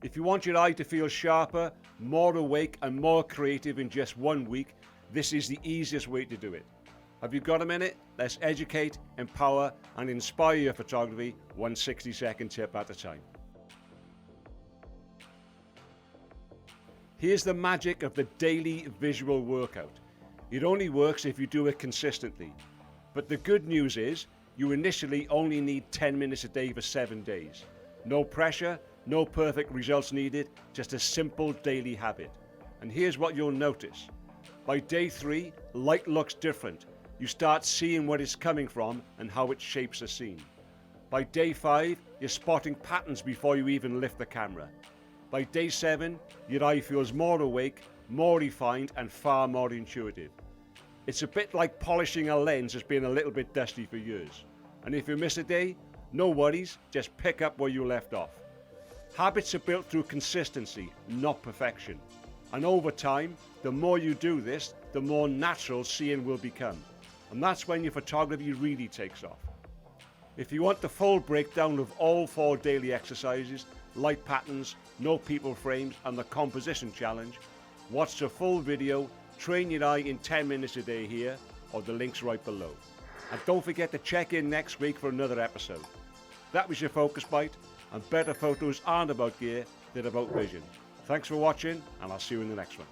If you want your eye to feel sharper, more awake and more creative in just 1 week, this is the easiest way to do it. Have you got a minute? Let's educate, empower and inspire your photography one 60-second tip at a time. Here's the magic of the daily visual workout. It only works if you do it consistently. But the good news is, you initially only need 10 minutes a day for 7 days. No pressure, no perfect results needed, just a simple daily habit. And here's what you'll notice. By day 3, light looks different. You start seeing where it's coming from and how it shapes a scene. By day 5, you're spotting patterns before you even lift the camera. By day 7, your eye feels more awake, more refined and far more intuitive. It's a bit like polishing a lens that's been a little bit dusty for years. And if you miss a day, no worries, just pick up where you left off. Habits are built through consistency, not perfection. And over time, the more you do this, the more natural seeing will become. And that's when your photography really takes off. If you want the full breakdown of all 4 daily exercises, light patterns, no people frames and the composition challenge, watch the full video, train your eye in 10 minutes a day here, or the link's right below. And don't forget to check in next week for another episode. That was your Focus Bite, and better photos aren't about gear, they're about vision. Thanks for watching, and I'll see you in the next one.